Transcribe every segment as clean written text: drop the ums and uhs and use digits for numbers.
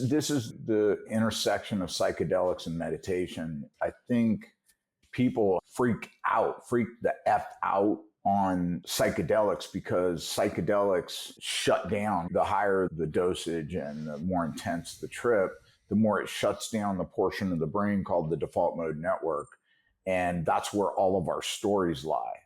This is the intersection of psychedelics and meditation. I think people freak the F out on psychedelics because psychedelics shut down. The higher the dosage and the more intense the trip, the more it shuts down the portion of the brain called the default mode network. And that's where all of our stories lie.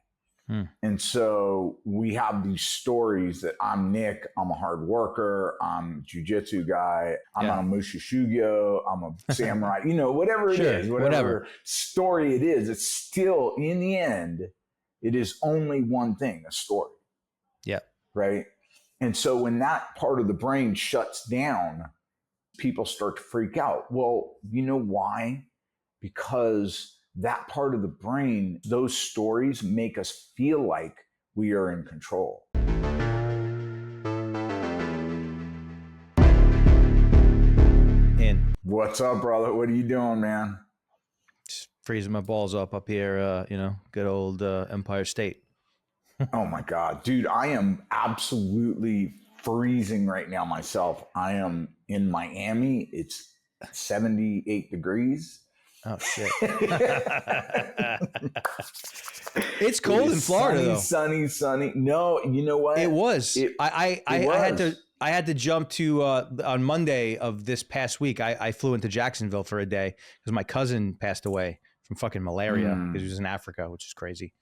And so we have these stories that I'm Nick, I'm a hard worker, I'm a jiu-jitsu guy, I'm a Mushu Shugyo, I'm a samurai, whatever it is, whatever story it is, it's still, in the end, it is only one thing, a story. Yeah. Right? And so when that part of the brain shuts down, people start to freak out. Well, you know why? Because that part of the brain, those stories make us feel like we are in control. What's up, brother? What are you doing, man? Just freezing my balls up here, good old Empire State. Oh my God, dude, I am absolutely freezing right now myself. I am in Miami. It's 78 degrees. Oh shit! It's cold in Florida, though. Sunny. No, you know what? It was. I had to jump to on Monday of this past week. I flew into Jacksonville for a day because my cousin passed away from fucking malaria because he was in Africa, which is crazy.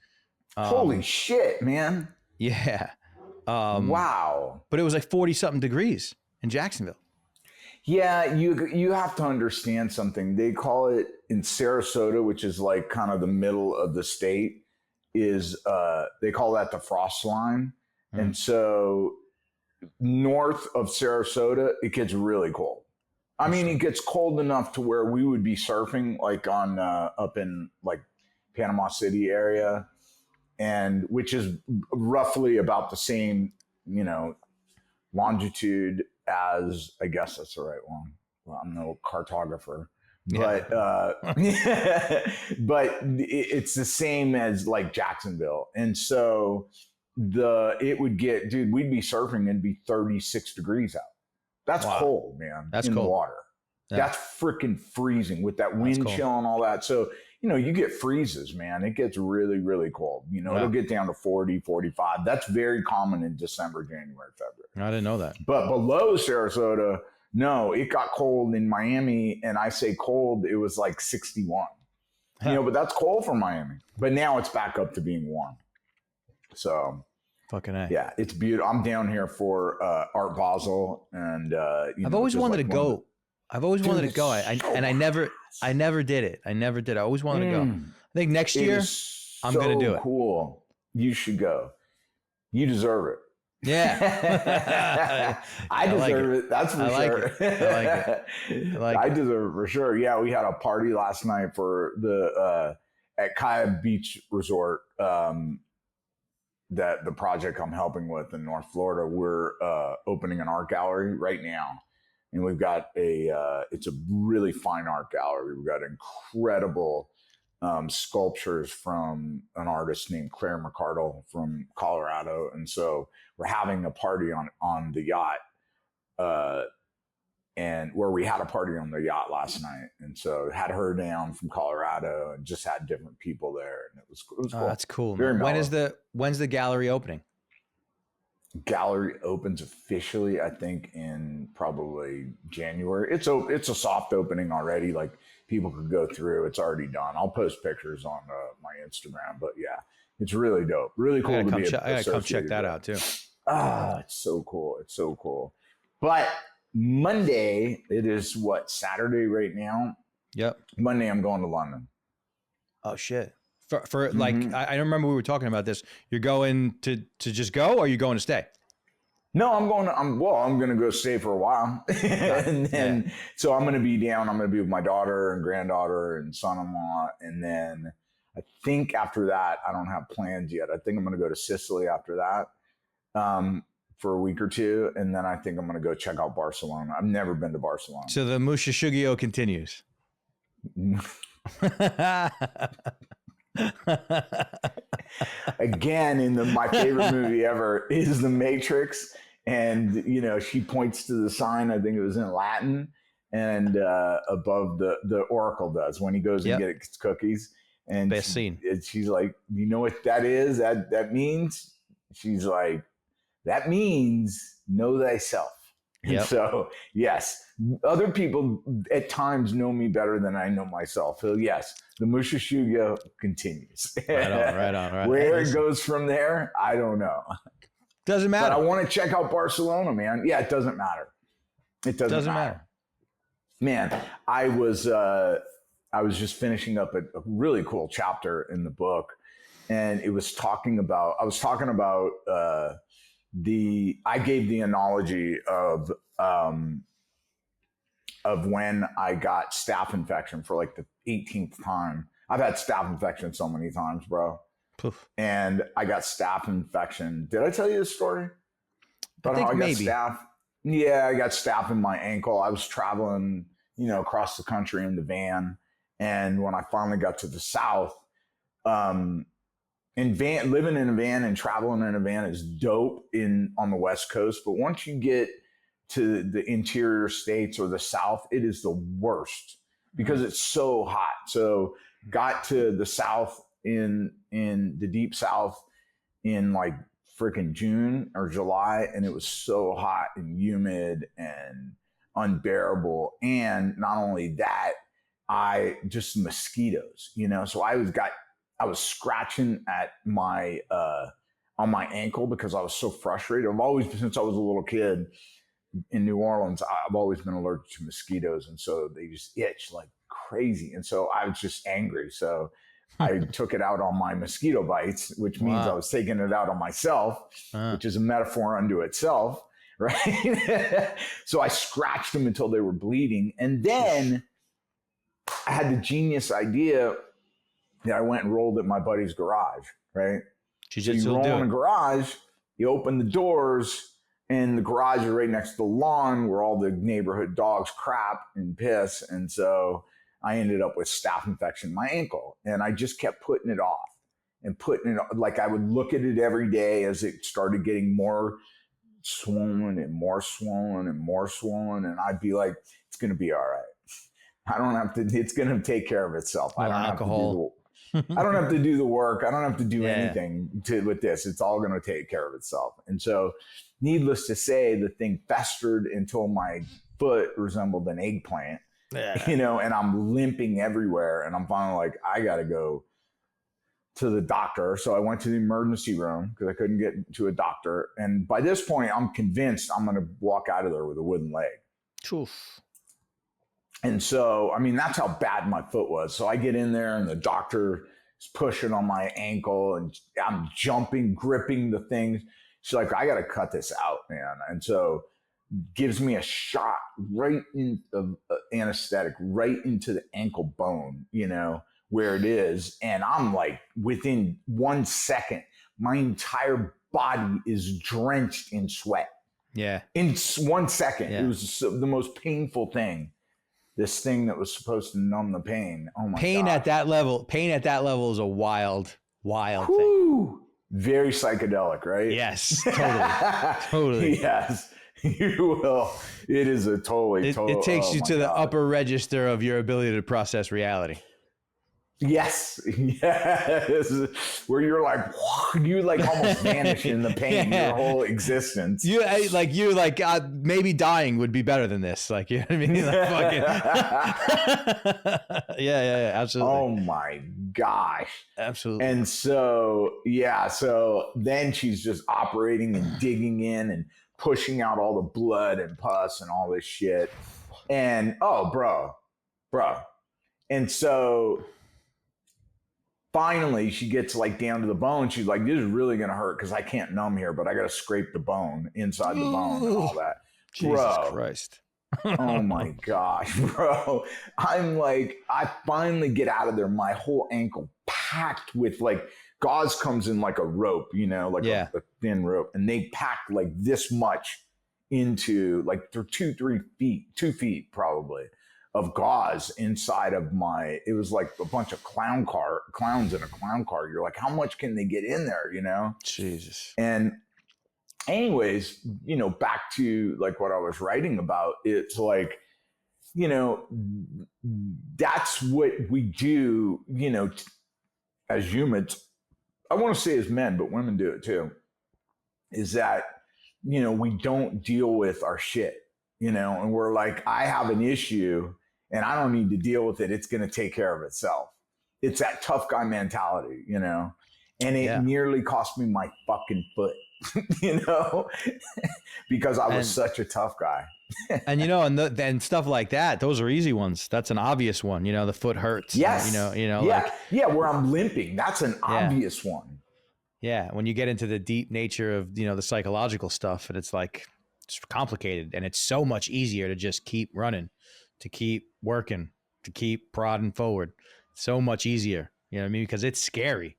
Holy shit, man! Yeah. Wow. But it was like 40 something degrees in Jacksonville. Yeah, you have to understand something. They call it in Sarasota, which is like kind of the middle of the state, is they call that the frost line. And so north of Sarasota, it gets really cold. I mean, it gets cold enough to where we would be surfing like on up in like Panama City area, and which is roughly about the same, longitude as, I guess that's the right one. Well, I'm no cartographer, but but it's the same as like Jacksonville. And so it would get, dude, we'd be surfing and be 36 degrees out. That's cold, man. That's in cold. The water. Yeah. That's freaking freezing with that wind chill and all that. So, you get freezes, man. It gets really, really cold. It'll get down to 40, 45. That's very common in December, January, February. I didn't know that. But below Sarasota, no, it got cold in Miami. And I say cold, it was like 61. But that's cold for Miami. But now it's back up to being warm. So fucking A. Yeah, it's beautiful. I'm down here for Art Basel, and I've always wanted to go. I've always wanted to go. I never did it. I always wanted to go. I think next year I'm going to do it. Cool. You should go. You deserve it. Yeah. I deserve it. That's for sure. I deserve it for sure. Yeah, we had a party last night for the at Kaya Beach Resort, that the project I'm helping with in North Florida. We're opening an art gallery right now. And we've got it's a really fine art gallery. We've got incredible sculptures from an artist named Claire McCardle from Colorado. And so we're having a party on the yacht, and where we had a party on the yacht last night. And so had her down from Colorado and just had different people there. And it was cool. Oh, that's cool. When's the gallery opening? Gallery opens officially, I think, in probably January. It's a soft opening already. Like, people could go through. It's already done. I'll post pictures on my Instagram. But yeah, it's really dope. Really cool to be. I gotta come check that out too. It's so cool. It's so cool. But Monday, it is what, Saturday right now? Yep. Monday, I'm going to London. Oh shit. For like, I remember we were talking about this. You're going to just go, or are you going to stay? No, I'm going to go stay for a while. And then, so I'm going to be down. I'm going to be with my daughter and granddaughter and son-in-law. And then I think after that, I don't have plans yet. I think I'm going to go to Sicily after that, for a week or two. And then I think I'm going to go check out Barcelona. I've never been to Barcelona. So the Mushu Shugyo continues. Again, my favorite movie ever is The Matrix, and she points to the sign. I think it was in Latin, and above the oracle does when he goes and gets cookies. And best scene. She's like, you know what that is? That means, she's like, that means know thyself. And so, yes, other people at times know me better than I know myself. So yes, the Mushashuga continues. Right on. Where it goes from there, I don't know. Doesn't matter. But I want to check out Barcelona, man. Yeah, it doesn't matter. It doesn't matter. Man, I was just finishing up a really cool chapter in the book, and I was talking about I gave the analogy of when I got staph infection for like the 18th time. I've had staph infection so many times, bro. Poof. And I got staph infection. Did I tell you this story? About how I got staph? Yeah, I got staph in my ankle. I was traveling, across the country in the van. And when I finally got to the South, living in a van and traveling in a van is dope on the West Coast. But once you get to the interior states or the South, it is the worst because it's so hot. So got to the South in the deep South in like freaking June or July, and it was so hot and humid and unbearable. And not only that, just mosquitoes, so I was scratching at my on my ankle because I was so frustrated. I've always, since I was a little kid in New Orleans, I've always been allergic to mosquitoes, and so they just itch like crazy. And so I was just angry. So I took it out on my mosquito bites, which means I was taking it out on myself, which is a metaphor unto itself, right? So I scratched them until they were bleeding, and then I had the genius idea that I went and rolled at my buddy's garage, right? So you roll in a garage, you open the doors, and the garage is right next to the lawn where all the neighborhood dogs crap and piss. And so I ended up with staph infection in my ankle. And I just kept putting it off and putting it off. Like I would look at it every day as it started getting more swollen and more swollen and more swollen. And I'd be like, it's going to be all right. I don't have to, it's going to take care of itself. I don't have to do I don't have to do the work. I don't have to do anything with this. It's all going to take care of itself. And so needless to say, the thing festered until my foot resembled an eggplant, and I'm limping everywhere. And I'm finally like, I got to go to the doctor. So I went to the emergency room because I couldn't get to a doctor. And by this point, I'm convinced I'm going to walk out of there with a wooden leg. Oof. And so, I mean, that's how bad my foot was. So I get in there and the doctor is pushing on my ankle and I'm jumping, gripping the things. She's like, I got to cut this out, man. And so gives me a shot right in the anesthetic, right into the ankle bone, where it is. And I'm like, within 1 second, my entire body is drenched in sweat. Yeah. In 1 second. Yeah. It was the most painful thing. This thing that was supposed to numb the pain. Oh my pain gosh. at that level. Pain at that level is a wild thing. Very psychedelic, right? Yes, totally. Yes, you will. It is a totally. It takes you to the upper register of your ability to process reality. Yes. Where you're like, you like almost vanish in the pain, your whole existence. Maybe dying would be better than this. Like, you know what I mean? Like, fucking... yeah, absolutely. Oh my gosh. Absolutely. And so, so then she's just operating and digging in and pushing out all the blood and pus and all this shit. And, bro. And so... finally, she gets like down to the bone. She's like, this is really going to hurt because I can't numb here, but I got to scrape the bone inside the bone and all that. Jesus Christ. Oh my gosh, bro. I'm like, I finally get out of there. My whole ankle packed with like, gauze comes in like a rope, a thin rope. And they packed like this much into like 2 feet probably, of gauze inside of it was like a bunch of clowns in a clown car. You're like, how much can they get in there, Jesus. And anyways, back to like what I was writing about, it's like, you know, that's what we do, as humans. I want to say as men, but women do it too. Is that, we don't deal with our shit, and we're like, I have an issue and I don't need to deal with it. It's going to take care of itself. It's that tough guy mentality, and it Yeah. nearly cost me my fucking foot, because I was such a tough guy. And then stuff like that, those are easy ones. That's an obvious one. The foot hurts. Yes. Like where I'm limping. That's an obvious one. Yeah. When you get into the deep nature of, the psychological stuff, and it's like, it's complicated, and it's so much easier to just keep running, to keep working, to keep prodding forward. So much easier, you know what I mean? Because it's scary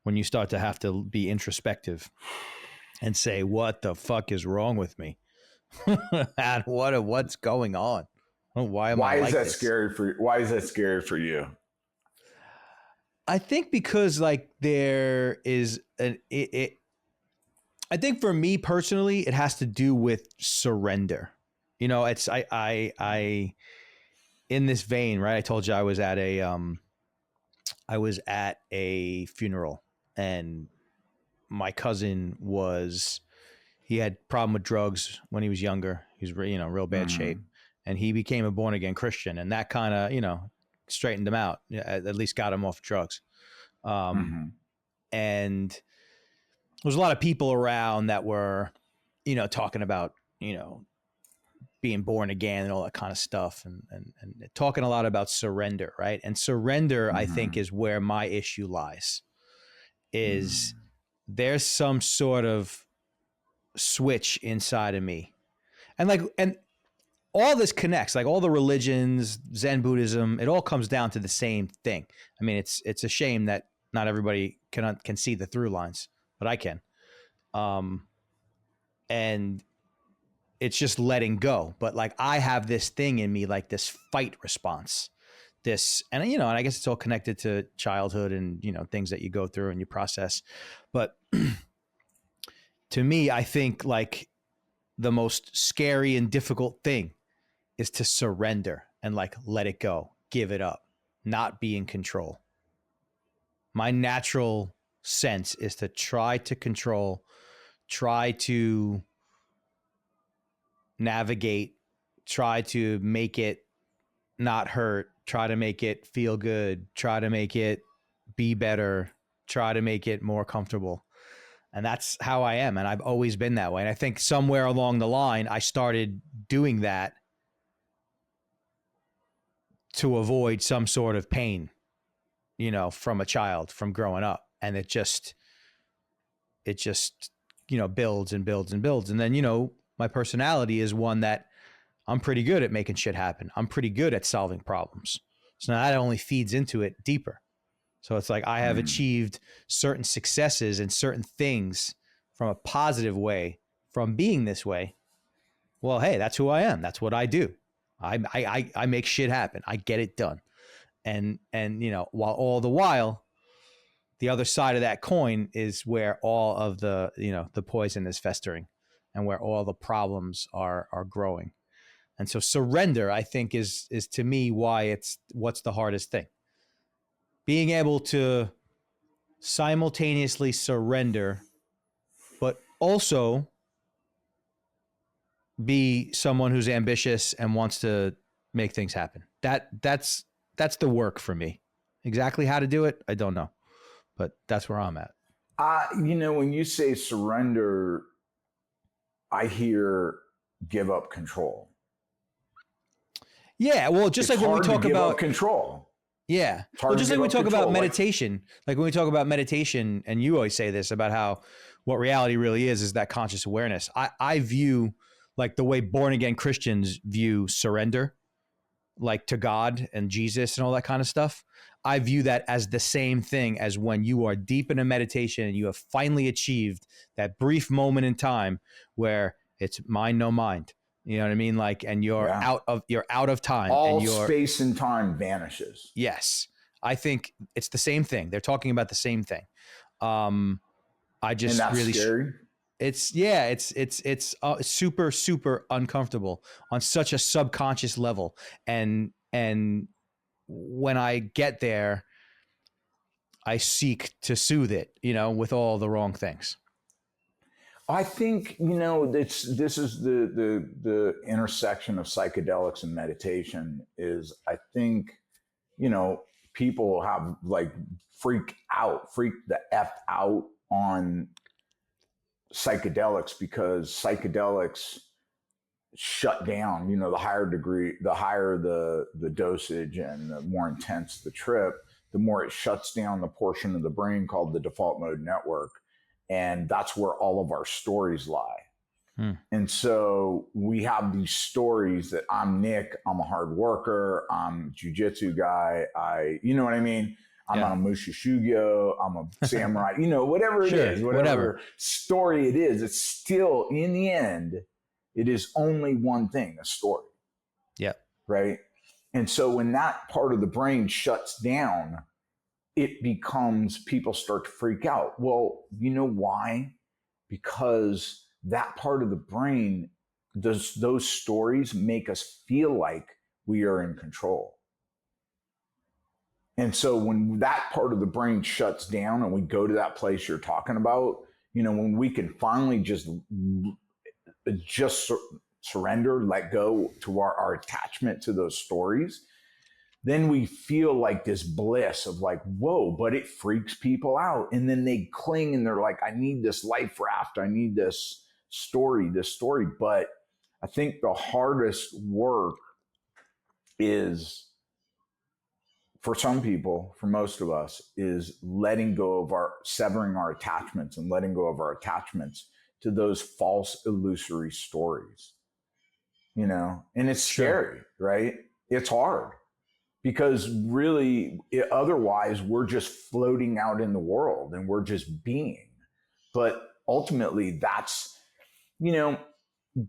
when you start to have to be introspective and say, what the fuck is wrong with me? And what's going on? Why is that scary for you? I think because like there is I think for me personally, it has to do with surrender. It's I in this vein, right? I told you I was at a funeral, and my cousin he had problem with drugs when he was younger. He was real bad shape, and he became a born again Christian, and that kind of straightened him out. At least got him off drugs. And there was a lot of people around that were, talking about, being born again and all that kind of stuff, and talking a lot about surrender, right? And surrender, I think, is where my issue lies. Is there's some sort of switch inside of me, and all this connects, like all the religions, Zen Buddhism, it all comes down to the same thing. I mean, it's a shame that not everybody can see the through lines, but I can. And it's just letting go. But like, I have this thing in me, like this fight response, and I guess it's all connected to childhood and, things that you go through and you process. But to me, I think like the most scary and difficult thing is to surrender and like, let it go, give it up, not be in control. My natural sense is to try to control, try to navigate, try to make it not hurt, try to make it feel good, try to make it be better, try to make it more comfortable. And that's how I am. And I've always been that way. And I think somewhere along the line, I started doing that to avoid some sort of pain, from a child, from growing up. And it just, builds and builds and builds. And then, my personality is one that I'm pretty good at making shit happen. I'm pretty good at solving problems. So now that only feeds into it deeper. So it's like I have achieved certain successes and certain things from a positive way from being this way. Well, hey, that's who I am. That's what I do. I make shit happen. I get it done. And while all the while, the other side of that coin is where all of the, the poison is festering and where all the problems are growing. And so surrender, I think, is to me what's the hardest thing. Being able to simultaneously surrender, but also be someone who's ambitious and wants to make things happen. That's the work for me. Exactly how to do it, I don't know, but that's where I'm at. When you say surrender, I hear give up control. Yeah, well, just like when we talk about control. Yeah. Well, just like we talk about meditation, like when we talk about meditation, and you always say this about how what reality really is that conscious awareness. I view like the way born again Christians view surrender, like to God and Jesus and all that kind of stuff. I view that as the same thing as when you are deep in a meditation and you have finally achieved that brief moment in time where it's mind, no mind. You know what I mean? Like, and you're out of time. All and space and time vanishes. Yes. I think it's the same thing. They're talking about the same thing. I just and that's really scary. it's super, super uncomfortable on such a subconscious level. And when I get there, I seek to soothe it, with all the wrong things. I think this is the intersection of psychedelics and meditation. Is I think people have like freak the f out on psychedelics because psychedelics shut down. The higher the dosage and the more intense the trip, the more it shuts down the portion of the brain called the default mode network. And that's where all of our stories lie. And so we have these stories that I'm Nick, I'm a hard worker, I'm a jujitsu guy, you know what I mean? I'm a Mushu Shugyo, I'm a samurai, whatever it is, whatever story it is, it's still, in the end, it is only one thing, a story. Yeah. Right? And so when that part of the brain shuts down, people start to freak out. Well, you know why? Because that part of the brain, those stories make us feel like we are in control. And so when that part of the brain shuts down and we go to that place you're talking about, when we can finally just surrender, let go to our attachment to those stories, then we feel like this bliss of like, whoa, but it freaks people out. And then they cling and they're like, I need this life raft. I need this story. But I think the hardest work is, for some people, for most of us, is severing our attachments and letting go of our attachments to those false, illusory stories. And it's scary, right? It's hard. Because really, otherwise, we're just floating out in the world and we're just being. But ultimately, that's,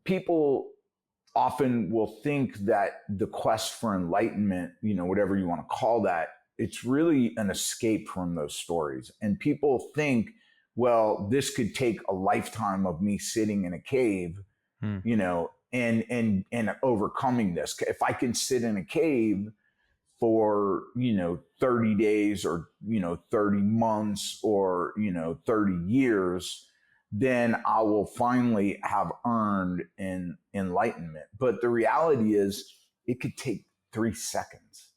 people often will think that the quest for enlightenment, whatever you want to call that, it's really an escape from those stories. And people think, well, this could take a lifetime of me sitting in a cave, and overcoming this. If I can sit in a cave for 30 days or 30 months or 30 years, then I will finally have earned enlightenment. But the reality is it could take 3 seconds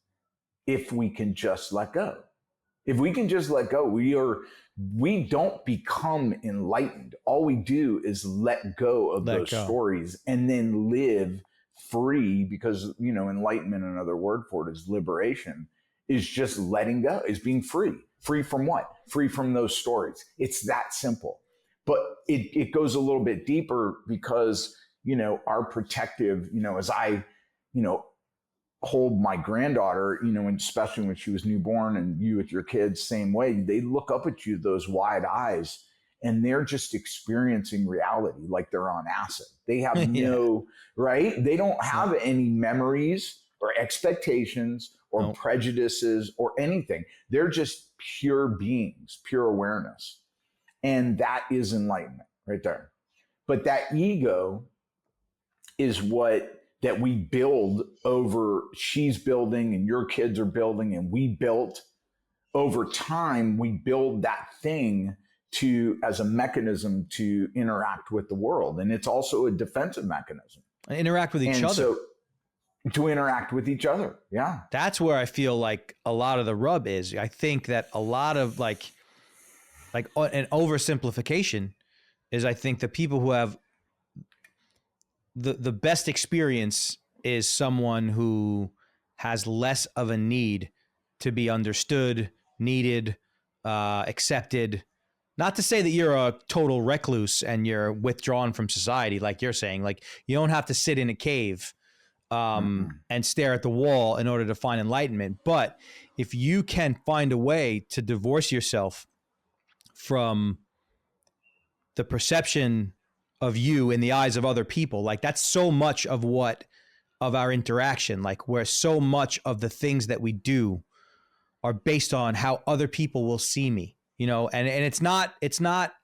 if we can just let go. If we can just let go, we don't become enlightened. All we do is let go of those stories and then live free, because enlightenment, another word for it is liberation, is just letting go, is being free. Free from what? Free from those stories. It's that simple. But it goes a little bit deeper because our protective, as I hold my granddaughter, and especially when she was newborn, and you with your kids, same way, they look up at you, those wide eyes, and they're just experiencing reality like they're on acid. They have right? They don't have any memories or expectations or prejudices or anything. They're just pure beings, pure awareness. And that is enlightenment right there. But that ego is that we build over, she's building and your kids are building and we built over time. We build that thing as a mechanism to interact with the world. And it's also a defensive mechanism. Interact with each other. So to interact with each other. Yeah. That's where I feel like a lot of the rub is. I think that a lot of like an oversimplification is, I think the people who have the best experience is someone who has less of a need to be understood, needed, accepted. Not to say that you're a total recluse and you're withdrawn from society, like you're saying. Like, you don't have to sit in a cave and stare at the wall in order to find enlightenment. But if you can find a way to divorce yourself from the perception of you in the eyes of other people, like that's so much of our interaction, like where so much of the things that we do are based on how other people will see me. and it's not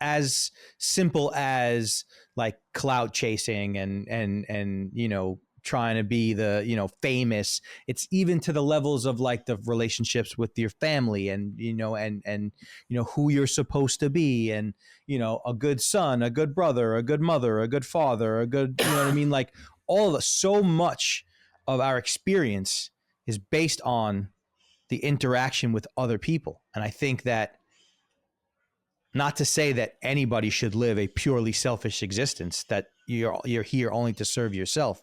as simple as like clout chasing and trying to be the famous. It's even to the levels of like the relationships with your family and who you're supposed to be, and a good son, a good brother, a good mother, a good father, a good what I mean, like all of us. So much of our experience is based on the interaction with other people. And I think that, not to say that anybody should live a purely selfish existence, that you're here only to serve yourself,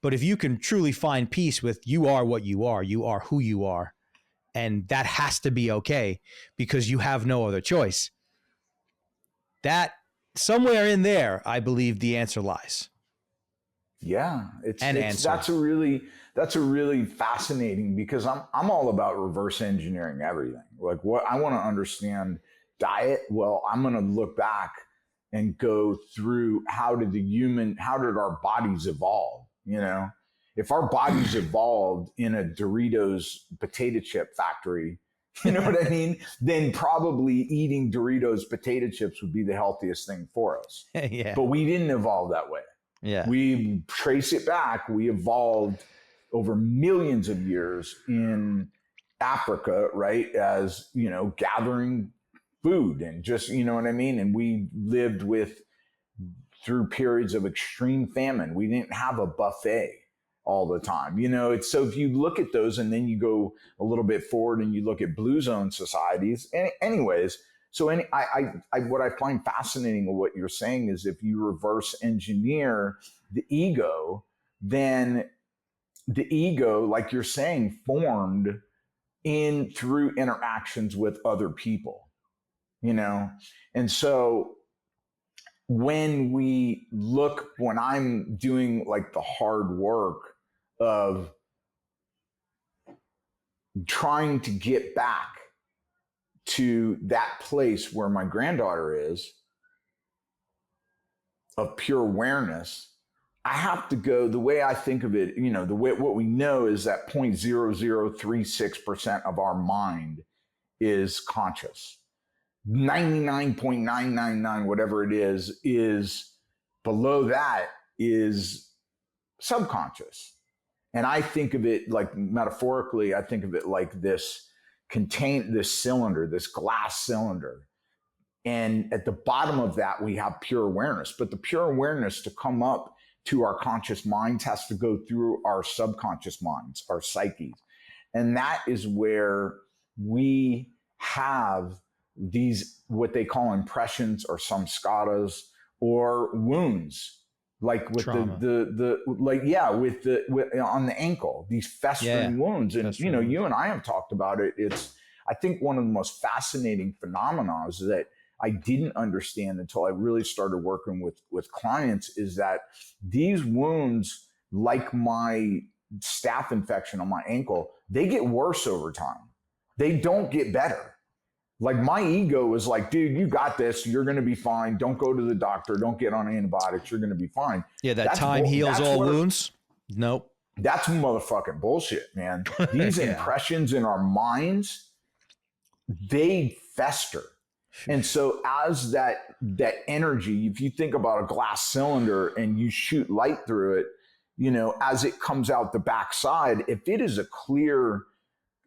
but if you can truly find peace with you are what you are who you are, and that has to be okay because you have no other choice, that somewhere in there, I believe the answer lies. Yeah, Answer. that's a really fascinating, because I'm all about reverse engineering everything. Like, what I want to understand diet. Well, I'm going to look back and go through how did our bodies evolve? If our bodies evolved in a Doritos potato chip factory, you know what I mean? Then probably eating Doritos potato chips would be the healthiest thing for us. Yeah. But we didn't evolve that way. Yeah. We trace it back. We evolved over millions of years in Africa, right? As, gathering food and just, you know what I mean? And we lived through periods of extreme famine. We didn't have a buffet all the time. It's so if you look at those and then you go a little bit forward and you look at blue zone societies, anyways. So what I find fascinating of what you're saying is if you reverse engineer the ego, then the ego, like you're saying, formed through interactions with other people, And so when I'm doing like the hard work of trying to get back to that place where my granddaughter is, of pure awareness, I have to go, the way I think of it, what we know is that 0.0036% of our mind is conscious. 99.999, whatever it is below that is subconscious. And I think of it like metaphorically, I think of it like this cylinder, this glass cylinder. And at the bottom of that, we have pure awareness. But the pure awareness to come up to our conscious minds has to go through our subconscious minds, our psyches. And that is where we have these, what they call impressions or samskaras or wounds, like with trauma. On the ankle, these festering wounds. And, you and I have talked about it. It's, I think, one of the most fascinating phenomena is that I didn't understand until I really started working with clients, is that these wounds, like my staph infection on my ankle, they get worse over time. They don't get better. Like, my ego is like, dude, you got this. You're going to be fine. Don't go to the doctor. Don't get on antibiotics. You're going to be fine. Yeah, that's time heals all wounds. Nope. That's motherfucking bullshit, man. These impressions in our minds, they fester. And so as that energy, if you think about a glass cylinder and you shoot light through it, as it comes out the backside, if it is a clear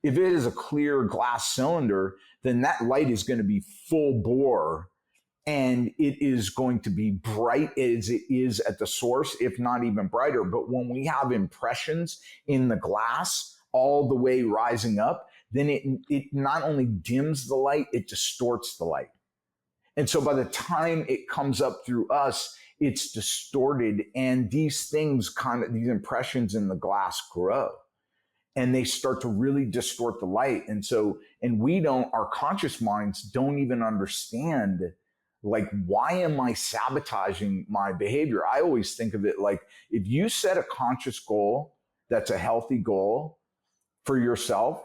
glass cylinder, then that light is going to be full bore, and it is going to be bright as it is at the source, if not even brighter. But when we have impressions in the glass all the way rising up, then it not only dims the light, it distorts the light. And so by the time it comes up through us, it's distorted, and these impressions in the glass grow, and they start to really distort the light. And our conscious minds don't even understand, like, why am I sabotaging my behavior? I always think of it like, if you set a conscious goal that's a healthy goal for yourself,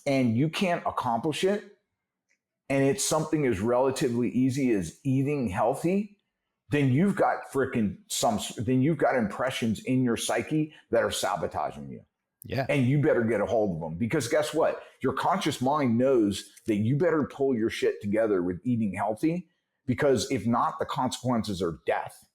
and you can't accomplish it, and it's something as relatively easy as eating healthy, then you've got impressions in your psyche that are sabotaging you. Yeah. And you better get a hold of them, because guess what? Your conscious mind knows that you better pull your shit together with eating healthy, because if not, the consequences are death.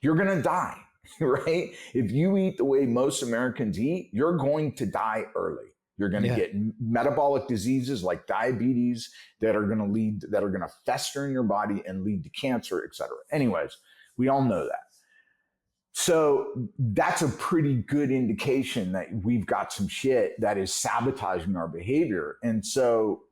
You're going to die, right? If you eat the way most Americans eat, you're going to die early. You're going to get metabolic diseases like diabetes that are going to fester in your body and lead to cancer, et cetera. Anyways, we all know that. So that's a pretty good indication that we've got some shit that is sabotaging our behavior. And so,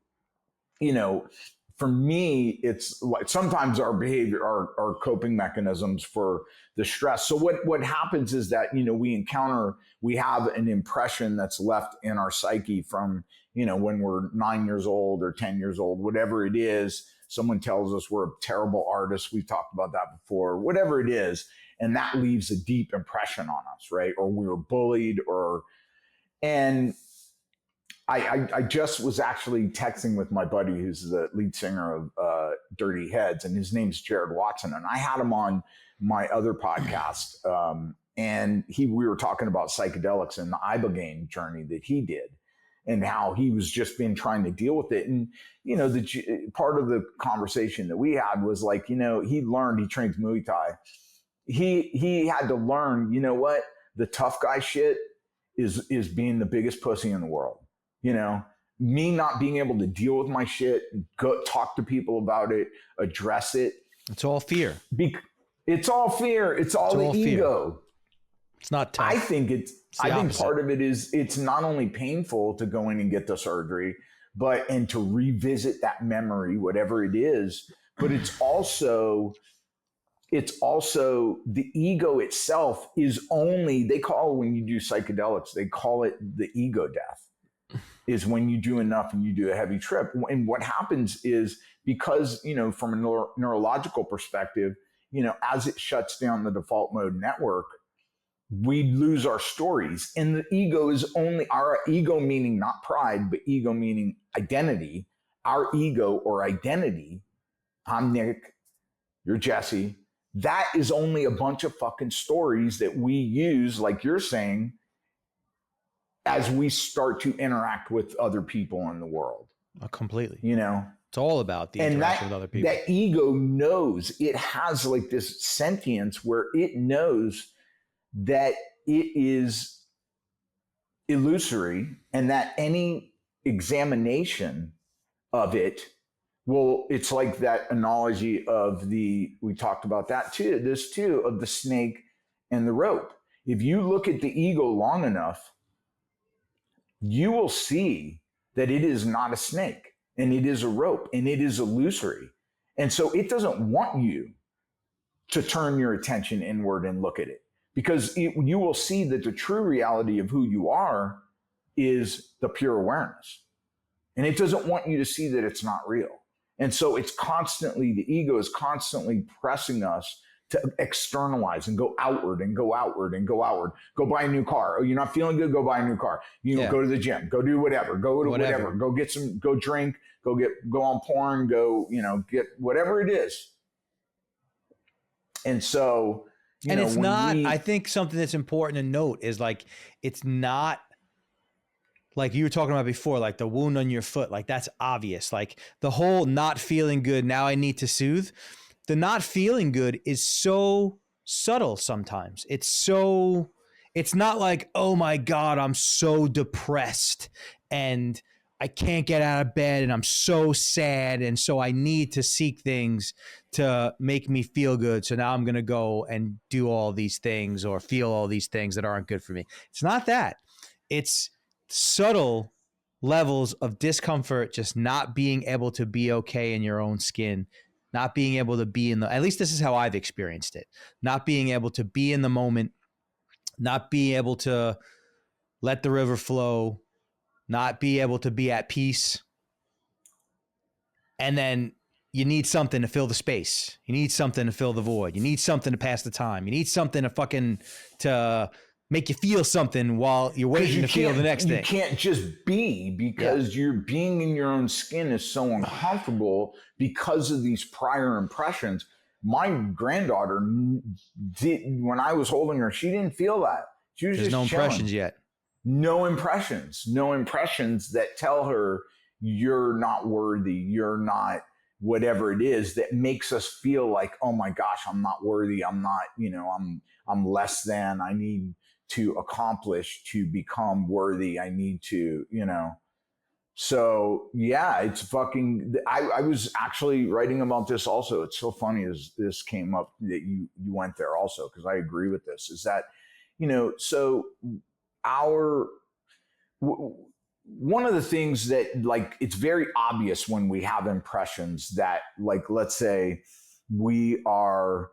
for me, it's like sometimes our behavior, our coping mechanisms for the stress. So what happens is that, we have an impression that's left in our psyche from, when we're 9 years old or 10 years old, whatever it is. Someone tells us we're a terrible artist. We've talked about that before, whatever it is. And that leaves a deep impression on us, right? Or we were bullied, and I just was actually texting with my buddy who's the lead singer of Dirty Heads, and his name's Jared Watson. And I had him on my other podcast, and we were talking about psychedelics and the ibogaine journey that he did, and how he was just been trying to deal with it. And, the part of the conversation that we had was like, he trains Muay Thai. He had to learn, what? The tough guy shit is being the biggest pussy in the world. Me not being able to deal with my shit, go talk to people about it, address it. It's all fear. It's all fear. It's all the ego. Fear. It's not tough. I think part of it is it's not only painful to go in and get the surgery, and to revisit that memory, whatever it is, but it's also the ego itself is only, they call it, when you do psychedelics, they call it the ego death, is when you do enough and you do a heavy trip. And what happens is, because, from a neurological perspective, as it shuts down the default mode network, we lose our stories. And the ego is only, our ego meaning not pride, but ego meaning identity. Our ego or identity, I'm Nick, you're Jesse. That is only a bunch of fucking stories that we use, like you're saying, as we start to interact with other people in the world. Completely. It's all about the interaction with other people. That ego knows, it has like this sentience where it knows that it is illusory, and that any examination of it, it's like that analogy of we talked about that too, of the snake and the rope. If you look at the ego long enough, you will see that it is not a snake, and it is a rope, and it is illusory. And so it doesn't want you to turn your attention inward and look at it, because you will see that the true reality of who you are is the pure awareness. And it doesn't want you to see that it's not real. And so the ego is constantly pressing us to externalize and go outward and go outward and go outward. Go buy a new car. Oh, you're not feeling good? Go buy a new car. Go to the gym. Go do whatever. Go to whatever. Go get some. Go drink. Go on porn. Go get whatever it is. And so, it's not. I think something that's important to note is like, it's not like you were talking about before, like the wound on your foot. Like, that's obvious. Like the whole not feeling good. Now I need to soothe. The not feeling good is so subtle sometimes. It's not like, oh my God, I'm so depressed and I can't get out of bed and I'm so sad. And so I need to seek things to make me feel good. So now I'm going to go and do all these things or feel all these things that aren't good for me. It's not that. It's subtle levels of discomfort, just not being able to be okay in your own skin. Not being able to be at least this is how I've experienced it. Not being able to be in the moment, not being able to let the river flow, not be able to be at peace. And then you need something to fill the space. You need something to fill the void. You need something to pass the time. You need something to make you feel something while you're waiting to feel the next thing. You can't just be, because you're being in your own skin is so uncomfortable because of these prior impressions. My granddaughter when I was holding her, she didn't feel that. She was There's just no chilling. impressions yet. No impressions that tell her you're not worthy, you're not whatever it is that makes us feel like, oh my gosh, I'm not worthy, I'm not, I'm less than, I need to accomplish to become worthy, I need to, So yeah, it's fucking. I was actually writing about this also. It's so funny as this came up that you went there also, because I agree with this. Is that, so our one of the things that, like, it's very obvious when we have impressions that, like, let's say we're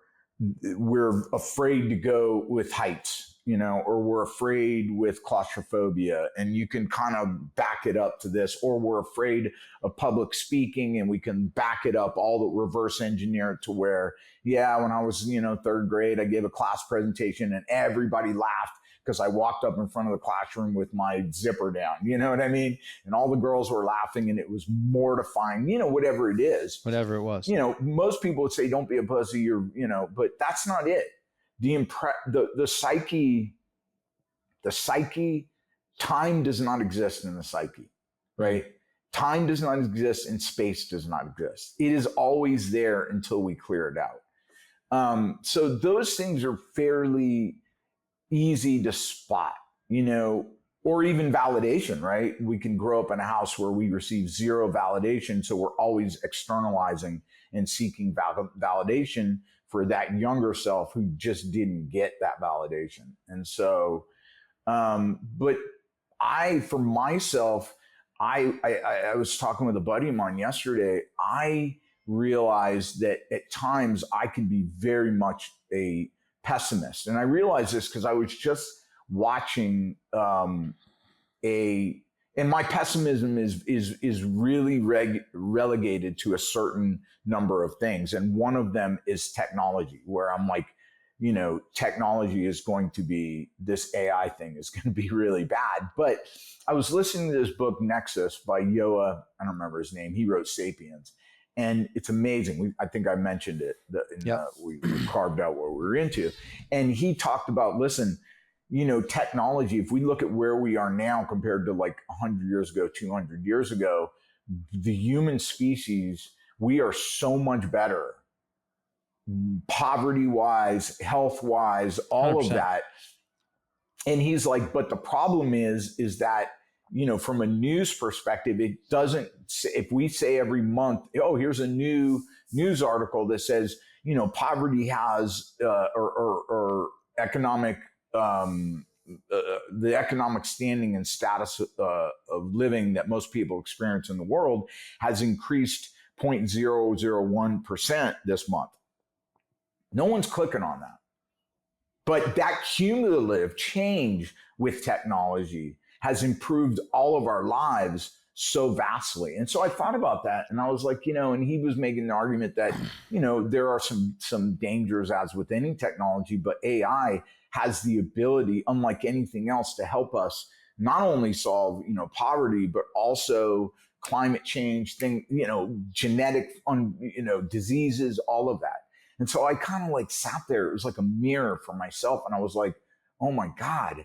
afraid to go with heights, or we're afraid with claustrophobia, and you can kind of back it up to this, or we're afraid of public speaking and we can back it up, all the reverse engineer it to where, yeah, when I was, third grade, I gave a class presentation and everybody laughed because I walked up in front of the classroom with my zipper down, you know what I mean? And all the girls were laughing and it was mortifying, whatever it is. Whatever it was. Most people would say, don't be a pussy, but that's not it. The psyche, time does not exist in the psyche, right? Time does not exist and space does not exist. It is always there until we clear it out. So those things are fairly easy to spot, or even validation, right? We can grow up in a house where we receive zero validation. So we're always externalizing and seeking validation for that younger self who just didn't get that validation. And so, but for myself, I was talking with a buddy of mine yesterday. I realized that at times I can be very much a pessimist. And I realized this because I was just watching and my pessimism is really relegated to a certain number of things. And one of them is technology, where I'm like, technology is going to be, this AI thing is going to be really bad. But I was listening to this book, Nexus, by Yoa, I don't remember his name. He wrote Sapiens. And it's amazing. I think I mentioned it. We carved out what we were into. And he talked about, listen, technology, if we look at where we are now compared to like 100 years ago, 200 years ago, the human species, we are so much better, poverty-wise, health-wise, all 100%. Of that. And he's like, but the problem is that, from a news perspective, it doesn't, if we say every month, oh, here's a new news article that says, poverty has, or economic, the economic standing and status of living that most people experience in the world has increased 0.001% this month. No one's clicking on that. But that cumulative change with technology has improved all of our lives so vastly. And so I thought about that, and I was like, and he was making the argument that, there are some dangers as with any technology, but AI has the ability, unlike anything else, to help us not only solve, poverty, but also climate change, genetic, diseases, all of that. And so I kind of like sat there. It was like a mirror for myself. And I was like, oh my God,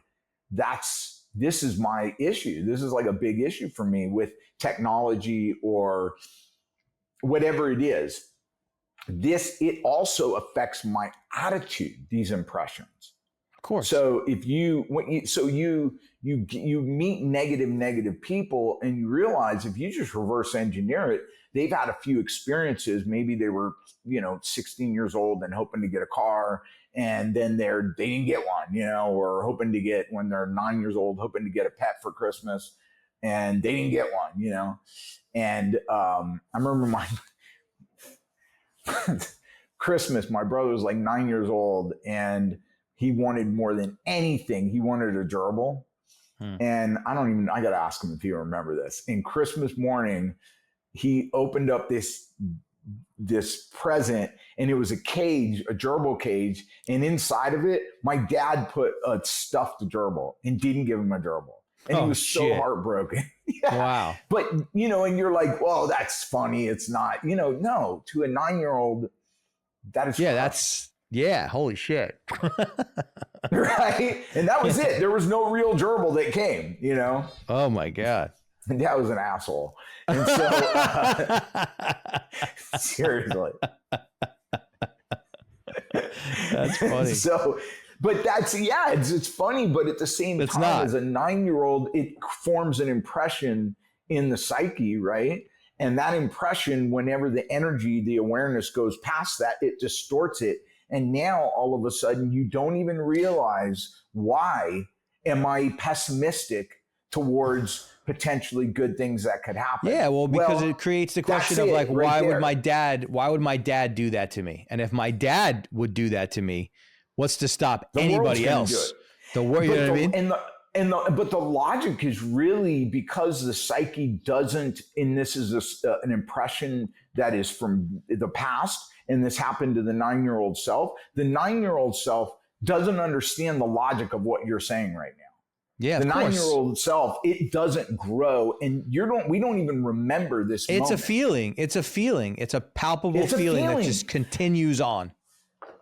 this is my issue. This is like a big issue for me with technology or whatever it is. It also affects my attitude, these impressions. Of course. So if you meet negative people and you realize if you just reverse engineer it, they've had a few experiences. Maybe they were, 16 years old and hoping to get a car, and then they didn't get one, or hoping to get, when they're 9 years old, hoping to get a pet for Christmas, and they didn't get one, And I remember my Christmas, my brother was like 9 years old, and he wanted more than anything. He wanted a gerbil. And I got to ask him if he remember this. In Christmas morning, he opened up this present, and it was a gerbil cage. And inside of it, my dad put a stuffed gerbil and didn't give him a gerbil. And he was so heartbroken. Yeah. Wow. But, and you're like, well, that's funny. It's not, no, to a 9-year-old, that is, Yeah. Holy shit. Right? And that was it. There was no real gerbil that came, you know? Oh my God. And Dad was an asshole. And so, seriously. That's funny. So, but it's funny, but at the same time, as a 9-year-old, it forms an impression in the psyche, right? And that impression, whenever the energy, the awareness goes past that, it distorts it. And now all of a sudden, you don't even realize, why am I pessimistic towards potentially good things that could happen? Yeah, well, because it creates the question of like, why would my dad do that to me? And if my dad would do that to me, what's to stop anybody else? The world, you know what I mean? But the logic is really because the psyche doesn't, and this is an impression that is from the past, and this happened to the 9-year-old self. The 9-year-old self doesn't understand the logic of what you're saying right now. Yeah, the 9-year-old self, it doesn't grow, and we don't even remember this moment. It's a feeling. It's a palpable feeling that just continues on.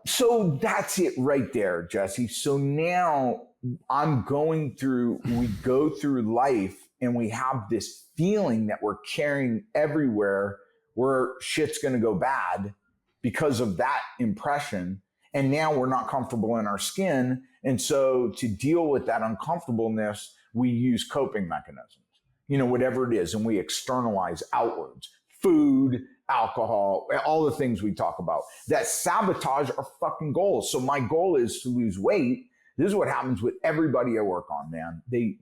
So that's it right there, Jesse. So now we go through life and we have this feeling that we're carrying everywhere where shit's going to go bad because of that impression. And now we're not comfortable in our skin. And so to deal with that uncomfortableness, we use coping mechanisms, whatever it is. And we externalize outwards: food, alcohol, all the things we talk about that sabotage our fucking goals. So my goal is to lose weight. This is what happens with everybody I work on, man. They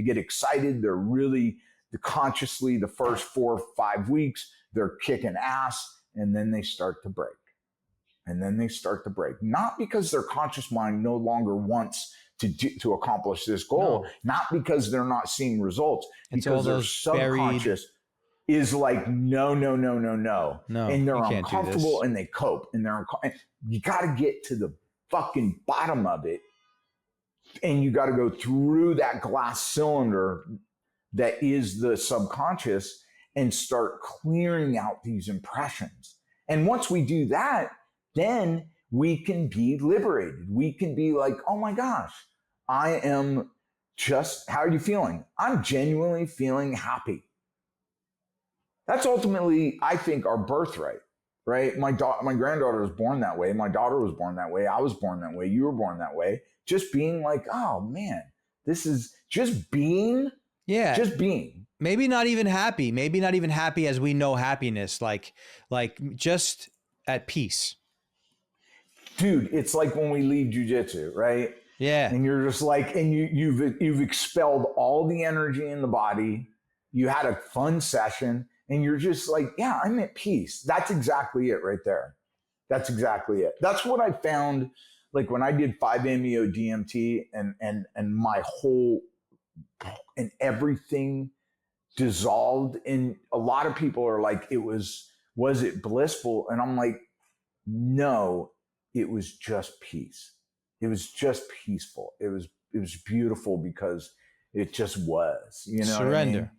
get excited. They're really consciously the first 4 or 5 weeks, they're kicking ass, and then they start to break. Not because their conscious mind no longer wants to accomplish this goal, not because they're not seeing results, because their subconscious is like, no. And they're uncomfortable and they cope. And you got to get to the fucking bottom of it. And you got to go through that glass cylinder that is the subconscious and start clearing out these impressions. And once we do that, then we can be liberated. We can be like, oh my gosh, how are you feeling? I'm genuinely feeling happy. That's ultimately, I think, our birthright, right? My granddaughter was born that way. My daughter was born that way. I was born that way. You were born that way. Just being like, oh man, this is just being. Yeah. Just being. Maybe not even happy. Maybe not even happy as we know happiness. Like just at peace. Dude, it's like when we leave jujitsu, right? Yeah. And you're just like, and you've expelled all the energy in the body. You had a fun session. And you're just like, yeah, I'm at peace. That's exactly it right there. That's exactly it. That's what I found, like when I did 5-MeO DMT and my whole, and everything dissolved. And a lot of people are like, was it blissful? And I'm like, no, it was just peace. It was just peaceful. It was beautiful because it just was, surrender. What I mean?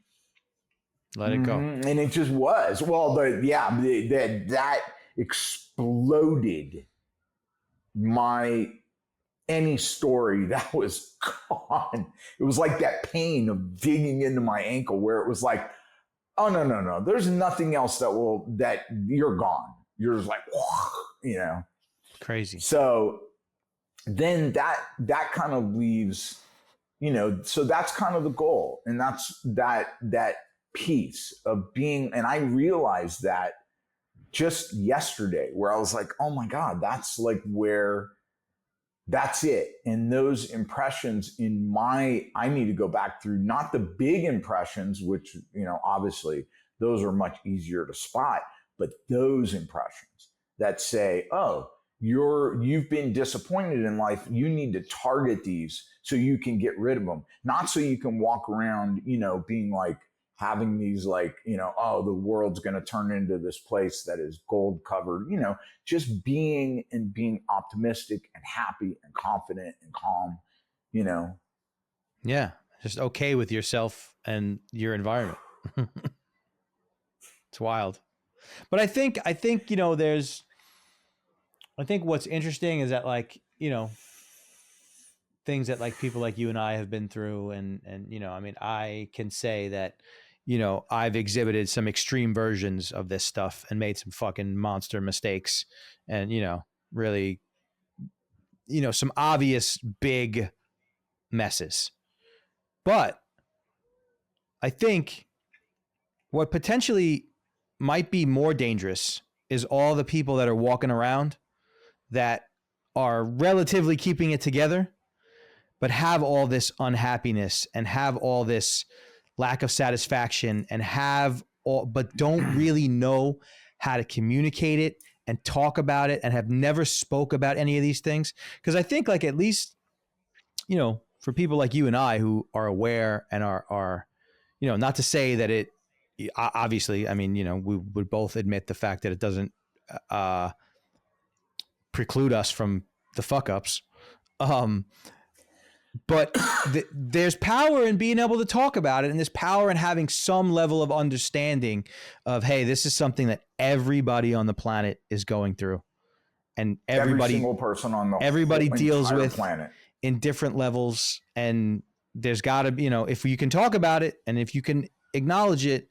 Let it go. And it just was. Well, that exploded any story that was gone. It was like that pain of digging into my ankle where it was like, oh, no. There's nothing else that you're gone. You're just like, Crazy. So then that kind of leaves, so that's kind of the goal. And that's that piece of being, and I realized that just yesterday, where I was like, oh my God, that's like that's it. And those impressions I need to go back through, not the big impressions, which, obviously those are much easier to spot, but those impressions that say, oh, you've been disappointed in life. You need to target these so you can get rid of them. Not so you can walk around, being like, having these like, oh, the world's going to turn into this place that is gold covered, just being optimistic and happy and confident and calm, Yeah. Just okay with yourself and your environment. It's wild. But I think, there's I think what's interesting is that, like, you know, things that like people like you and I have been through, and you know, I mean, I can say that, you know, I've exhibited some extreme versions of this stuff and made some fucking monster mistakes, and you know, really, you know, some obvious big messes. But I think what potentially might be more dangerous is all the people that are walking around that are relatively keeping it together, but have all this unhappiness and have all this lack of satisfaction and have all, but don't really know how to communicate it and talk about it and have never spoke about any of these things. Because I think, like, at least, you know, for people like you and I who are aware and are, you know, not to say that it, obviously, I mean, you know, we would both admit the fact that it doesn't preclude us from the fuck ups. But there's power in being able to talk about it, and there's power in having some level of understanding of, hey, this is something that everybody on the planet is going through, and every single person on the everybody deals with planet in different levels. And there's got to be, you know, if you can talk about it and if you can acknowledge it,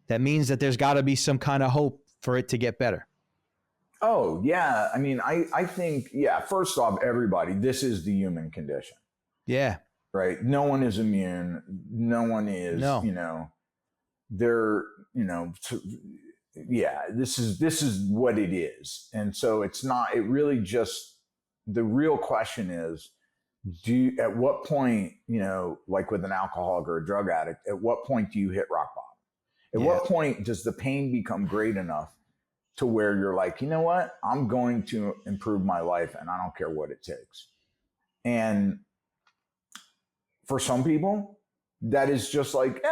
that means that there's got to be some kind of hope for it to get better. Oh yeah, I mean, I think, yeah. First off, everybody, this is the human condition. Yeah. Right. No one is immune. No one is, No. you know, they're, you know, yeah, this is what it is. And so it's not, it really just, the real question is, at what point, you know, like with an alcoholic or a drug addict, at what point do you hit rock bottom? At what point does the pain become great enough to where you're like, you know what, I'm going to improve my life and I don't care what it takes. And for some people, that is just like,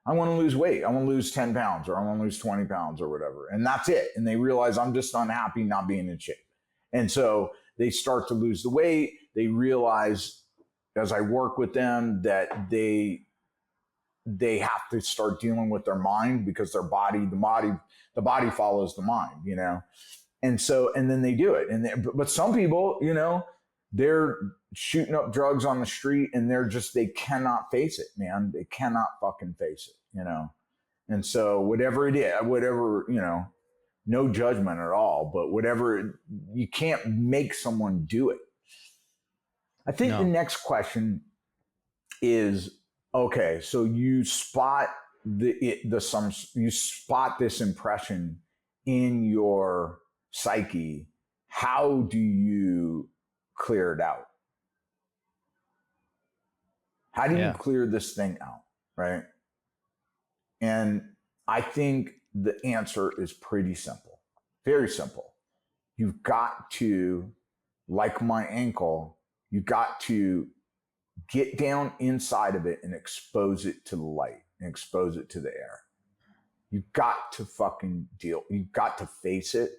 I want to lose weight. I want to lose 10 pounds or I want to lose 20 pounds or whatever. And that's it. And they realize I'm just unhappy not being in shape. And so they start to lose the weight. They realize as I work with them that they have to start dealing with their mind because the body follows the mind, you know? And so, and then they do it. But some people, you know, they're shooting up drugs on the street and they cannot face it, man. They cannot fucking face it, you know? And so whatever it is, whatever, you know, no judgment at all, but you can't make someone do it. I think the next question is, okay, so you spot you spot this impression in your psyche. How do you clear it out? How do you clear this thing out, right? And I think the answer is pretty simple, very simple. You've got to, like my ankle, you got to get down inside of it and expose it to the light and expose it to the air. You've got to fucking you've got to face it,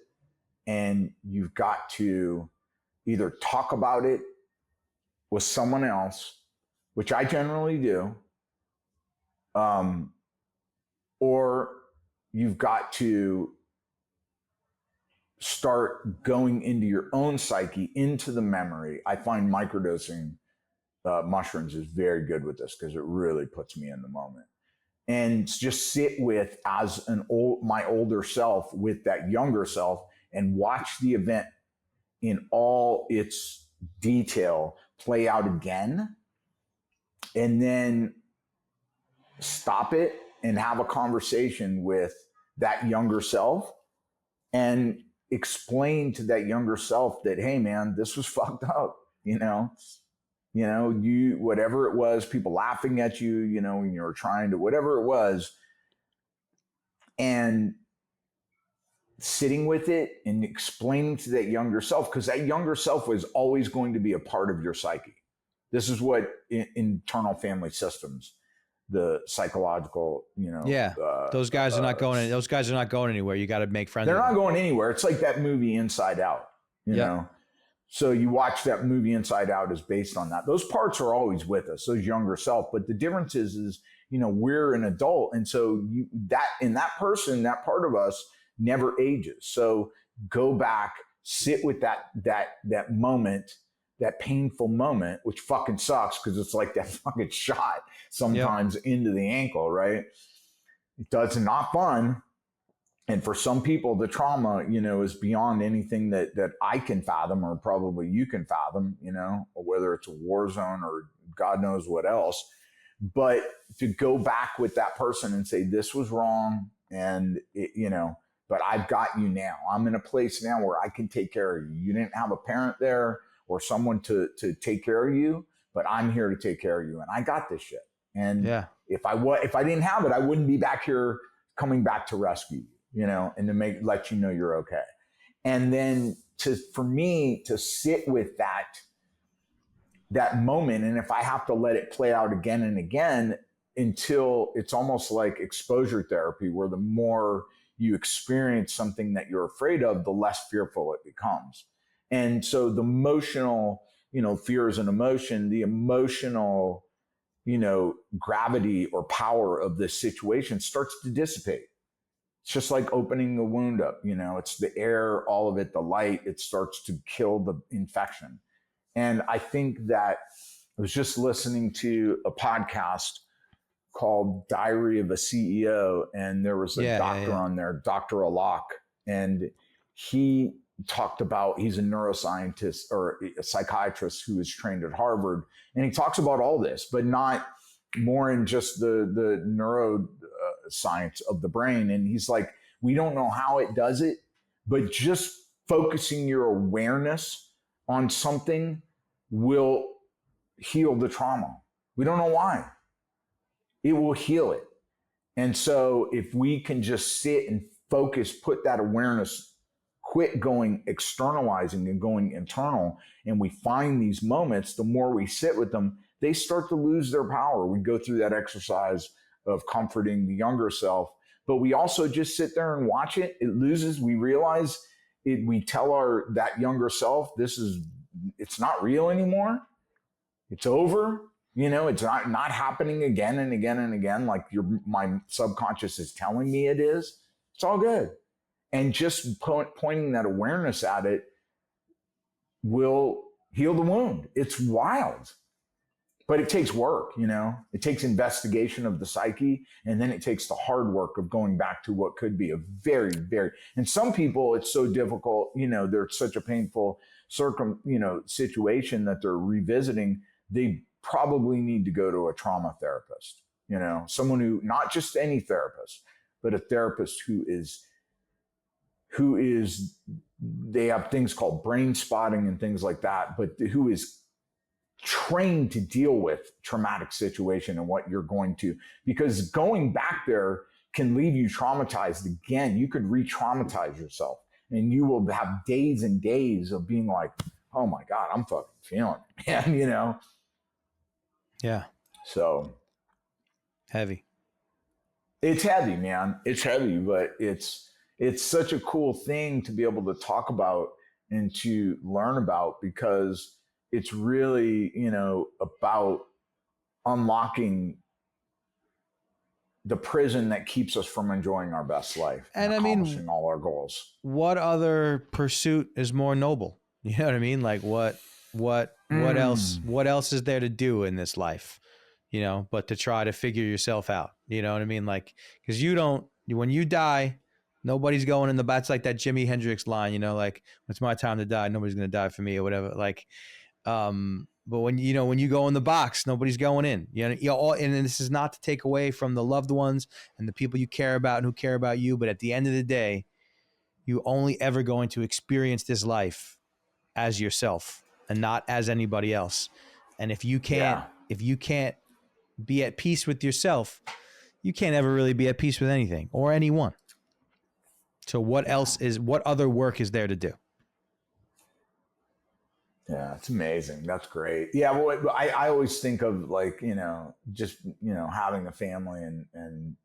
and you've got to either talk about it with someone else, which I generally do, or you've got to start going into your own psyche, into the memory. I find microdosing mushrooms is very good with this because it really puts me in the moment. And just sit with my older self with that younger self and watch the event in all its detail play out again, and then stop it and have a conversation with that younger self and explain to that younger self that, hey man, this was fucked up, you know, whatever it was, people laughing at you, you know, when you were trying to, whatever it was, and sitting with it and explaining to that younger self, because that younger self was always going to be a part of your psyche. This is what internal family systems, the psychological, you know, those guys are not going. Those guys are not going anywhere. You got to make friends. They're not going anywhere. It's like that movie Inside Out, you know. So you watch that movie Inside Out is based on that. Those parts are always with us, those younger self. But the difference is, you know, we're an adult, and so that person, that part of us never ages. So go back sit with that moment, that painful moment, which fucking sucks because it's like that fucking shot sometimes into the ankle, right? It does not fun. And for some people, the trauma, is beyond anything that I can fathom, or probably you can fathom, or whether it's a war zone or God knows what else. But to go back with that person and say, this was wrong. And, but I've got you now. I'm in a place now where I can take care of you. You didn't have a parent there or someone to take care of you, but I'm here to take care of you. And I got this shit. And if I didn't have it, I wouldn't be back here coming back to rescue you, and to let you know you're okay. And then for me to sit with that moment, and if I have to let it play out again and again until it's almost like exposure therapy, where the more you experience something that you're afraid of, the less fearful it becomes. And so the emotional, fear is an emotion, the emotional, gravity or power of this situation starts to dissipate. It's just like opening the wound up, it's the air, all of it, the light, it starts to kill the infection. And I think that I was just listening to a podcast called Diary of a CEO, and there was a doctor on there, Dr. Alok, and he talked about, he's a neuroscientist or a psychiatrist who is trained at Harvard, and he talks about all this, but not more in just the neuroscience of the brain. And he's like, we don't know how it does it, but just focusing your awareness on something will heal the trauma. We don't know why. It will heal it. And so if we can just sit and focus, put that awareness, quit going externalizing and going internal, and we find these moments, the more we sit with them, they start to lose their power. We go through that exercise of comforting the younger self, but we also just sit there and watch it. It loses. We realize it. We tell that younger self, it's not real anymore. It's over. It's not happening again and again and again. Like my subconscious is telling me it is. It's all good. And just pointing that awareness at it will heal the wound. It's wild. But it takes work, it takes investigation of the psyche, and then it takes the hard work of going back to what could be a very, very, and some people, it's so difficult, they're such a painful situation that they're revisiting. They probably need to go to a trauma therapist, someone who, not just any therapist, but a therapist who is, they have things called brain spotting and things like that, but who is trained to deal with traumatic situation and what you're going to, because going back there can leave you traumatized again. You could re-traumatize yourself, and you will have days and days of being like, oh my God, I'm fucking feeling it, man, Yeah. So heavy. It's heavy, man. It's heavy, but it's such a cool thing to be able to talk about and to learn about, because it's really, about unlocking the prison that keeps us from enjoying our best life and accomplishing all our goals. What other pursuit is more noble? You know what I mean? Like what else is there to do in this life? But to try to figure yourself out. You know what I mean? Like, because when you die, nobody's going in the, that's like that Jimi Hendrix line, like, it's my time to die, nobody's going to die for me or whatever. Like, but when you go in the box, nobody's going in. And this is not to take away from the loved ones and the people you care about and who care about you, but at the end of the day, you only ever going to experience this life as yourself and not as anybody else. And if you can't be at peace with yourself, you can't ever really be at peace with anything or anyone. So what other work is there to do? Yeah, it's amazing. That's great. Yeah, well, I always think of like, just, having a family, and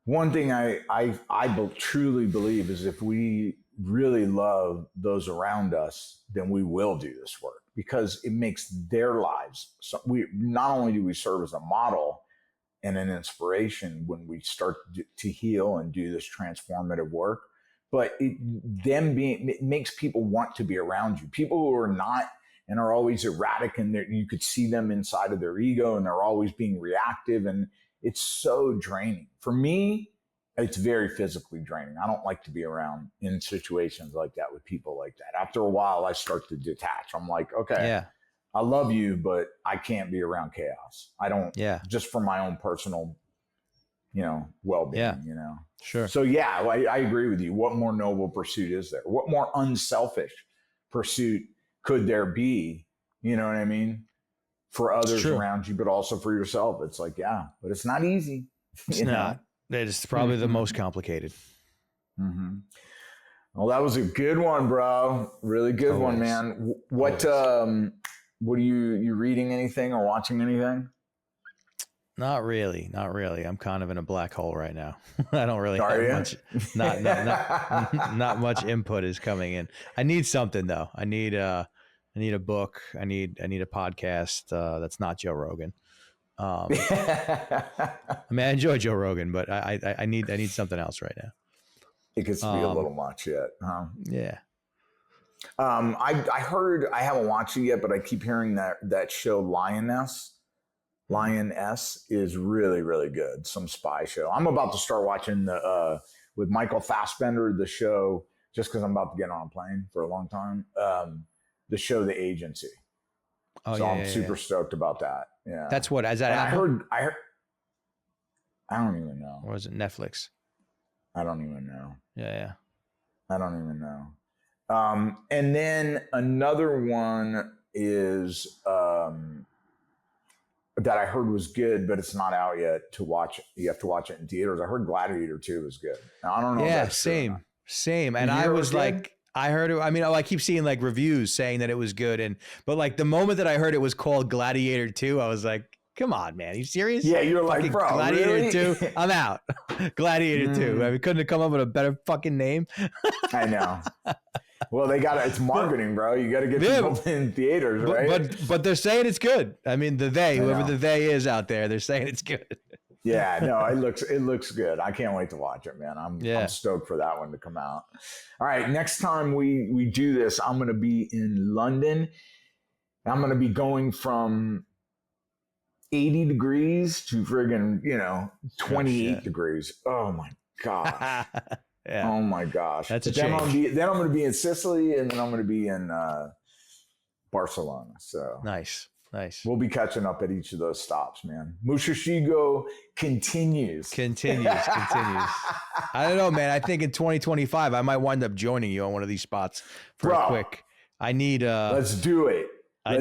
one thing I truly believe is if we really love those around us, then we will do this work, because it makes their lives. So we not only do we serve as a model and an inspiration when we start to heal and do this transformative work, but it makes people want to be around you. People who are not and are always erratic, and you could see them inside of their ego, and they're always being reactive, and it's so draining. For me, it's very physically draining. I don't like to be around in situations like that with people like that. After a while, I start to detach. I'm like, okay, I love you, but I can't be around chaos. I don't, just for my own personal, well-being, Sure. So I agree with you. What more noble pursuit is there? What more unselfish pursuit could there be? You know what I mean? For others around you, but also for yourself. It's like, but it's not easy. It's not. It's probably the most complicated. Mm-hmm. Well, that was a good one, bro. Really good one, man. What are you reading anything or watching anything? Not really. I'm kind of in a black hole right now. I don't really have much. Not much input is coming in. I need something though. I need a book. I need a podcast that's not Joe Rogan. I mean, I enjoy Joe Rogan, but I need something else right now. It gets to be a little much yet, huh? Yeah. I heard, I haven't watched it yet, but I keep hearing that show Lioness is really, really good. Some spy show. I'm about to start watching with Michael Fassbender, the show, just because I'm about to get on a plane for a long time. The show The Agency. I'm super stoked about that. Yeah. That's what, is that Apple? I heard, I don't even know. Or is it Netflix? I don't even know. Yeah. I don't even know. And then another one is that I heard was good, but it's not out yet to watch. You have to watch it in theaters. I heard Gladiator 2 was good. Now, I don't know. Yeah, same. And I was like, I heard it. I mean, I keep seeing like reviews saying that it was good. But like the moment that I heard it was called Gladiator 2, I was like, come on, man. Are you serious? Yeah, you're like, bro, Gladiator really? 2? I'm out. Gladiator 2. I mean, couldn't have come up with a better fucking name. I know. Well, it's marketing, bro. You got to get people in theaters, right? But they're saying it's good. I mean, whoever the they is out there, they're saying it's good. Yeah, no, it looks good. I can't wait to watch it, man. I'm stoked for that one to come out. All right, next time we do this, I'm going to be in London. I'm going to be going from 80 degrees to friggin', 28 degrees. Oh my gosh. Yeah. Oh my gosh. That's a change. Then I'm going to be in Sicily, and then I'm going to be in Barcelona. So nice. We'll be catching up at each of those stops, man. Mushashigo continues. I don't know, man. I think in 2025, I might wind up joining you on one of these spots for a quick. I need. Let's do it. I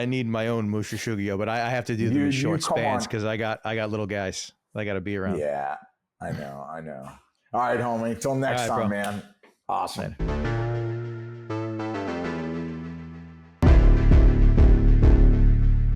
need my own Mushashigo, but I have to do them in short spans because I got little guys. I got to be around. Yeah, I know. All right, homie. Till next time, man. Awesome. Later.